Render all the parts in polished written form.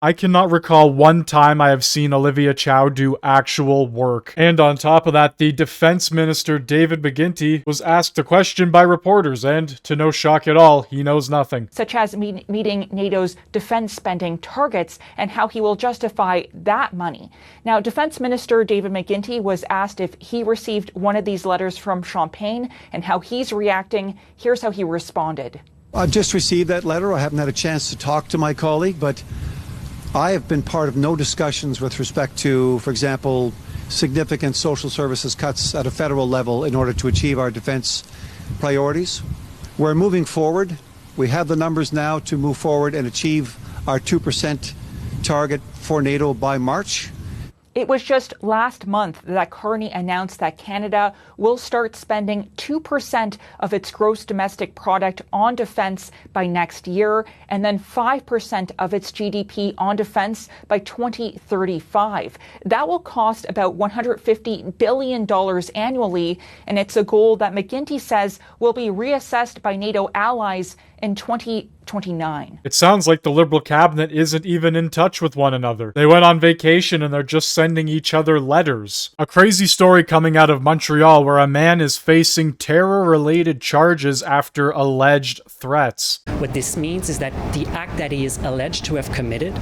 I cannot recall one time I have seen Olivia Chow do actual work. And on top of that, the Defense Minister David McGuinty was asked a question by reporters, and to no shock at all, he knows nothing. Such as meeting NATO's defense spending targets and how he will justify that money. Now, Defense Minister David McGuinty was asked if he received one of these letters from Champagne and how he's reacting. Here's how he responded. I've just received that letter. I haven't had a chance to talk to my colleague, but I have been part of no discussions with respect to, for example, significant social services cuts at a federal level in order to achieve our defense priorities. We're moving forward. We have the numbers now to move forward and achieve our 2% target for NATO by March. It was just last month that Carney announced that Canada will start spending 2% of its gross domestic product on defense by next year, and then 5% of its GDP on defense by 2035. That will cost about $150 billion annually, and it's a goal that McGuinty says will be reassessed by NATO allies in 2029. It sounds like the Liberal cabinet isn't even in touch with one another. They went on vacation and they're just sending each other letters. A crazy story coming out of Montreal where a man is facing terror-related charges after alleged threats. What this means is that the act that he is alleged to have committed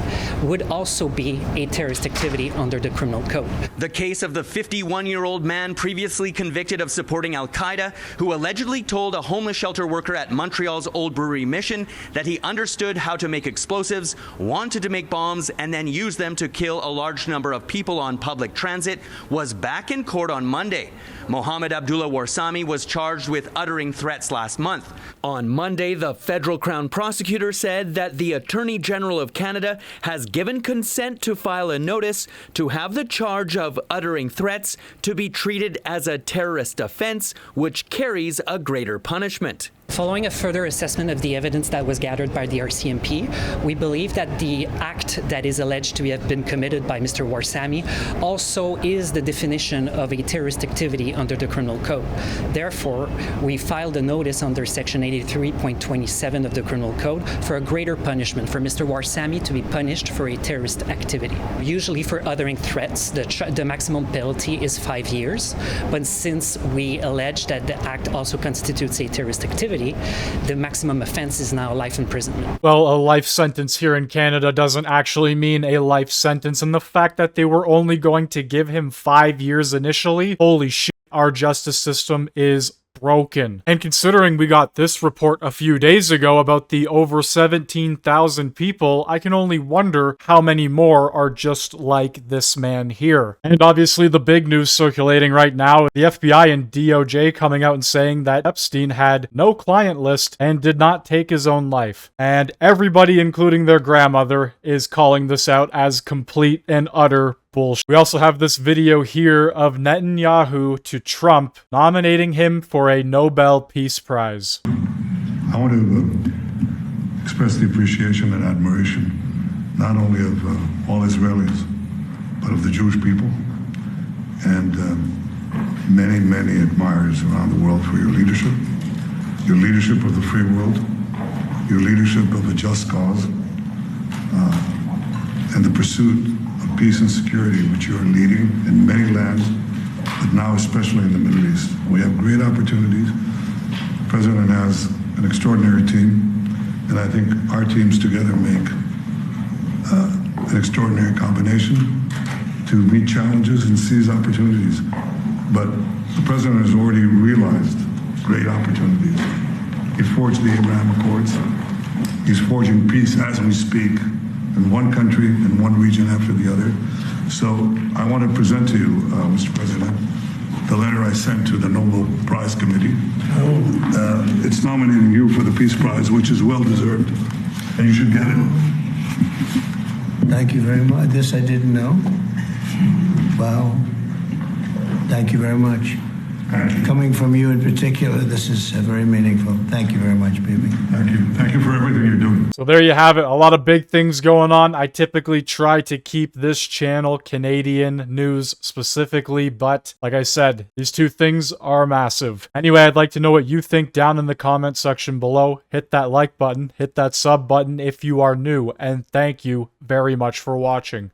would also be a terrorist activity under the criminal code. The case of the 51-year-old man previously convicted of supporting Al-Qaeda, who allegedly told a homeless shelter worker at Montreal's Old Brewery Mission that he understood how to make explosives, wanted to make bombs, and then use them to kill a large number of people on public transit, was back in court on Monday. Mohammed Abdullah Warsami was charged with uttering threats last month. On Monday, the federal Crown prosecutor said that the Attorney General of Canada has given consent to file a notice to have the charge of uttering threats to be treated as a terrorist offense, which carries a greater punishment. Following a further assessment of the evidence that was gathered by the RCMP, we believe that the act that is alleged to have been committed by Mr. Warsami also is the definition of a terrorist activity under the criminal code. Therefore, we filed a notice under section 83.27 of the criminal code for a greater punishment for Mr. Warsami to be punished for a terrorist activity. Usually for uttering threats, the maximum penalty is 5 years, but since we allege that the act also constitutes a terrorist activity, the maximum offense is now life imprisonment. Well, a life sentence here in Canada doesn't actually mean a life sentence, and the fact that they were only going to give him 5 years initially, holy shit, our justice system is broken. And considering we got this report a few days ago about the over 17,000 people, I can only wonder how many more are just like this man here. And obviously the big news circulating right now, the FBI and DOJ coming out and saying that Epstein had no client list and did not take his own life. And everybody, including their grandmother, is calling this out as complete and utter bullshit. We also have this video here of Netanyahu to Trump nominating him for a Nobel Peace Prize. I want to express the appreciation and admiration not only of all Israelis, but of the Jewish people and many, many admirers around the world for your leadership of the free world, your leadership of a just cause, and the pursuit of peace and security, which you are leading in many lands, but now especially in the Middle East. We have great opportunities. The President has an extraordinary team, and I think our teams together make an extraordinary combination to meet challenges and seize opportunities. But the President has already realized great opportunities. He forged the Abraham Accords. He's forging peace as we speak, in one country and one region after the other. So I want to present to you, Mr. President, the letter I sent to the Nobel Prize Committee. It's nominating you for the Peace Prize, which is well deserved, and you should get it. Thank you very much. This I didn't know. Wow. Thank you very much. Coming from you in particular, this is very meaningful. Thank you very much, baby. Thank you. Thank you for everything you're doing. So there you have it. A lot of big things going on. I typically try to keep this channel Canadian news specifically, but like I said, these two things are massive. Anyway, I'd like to know what you think down in the comment section below. Hit that like button, hit that sub button if you are new, and thank you very much for watching.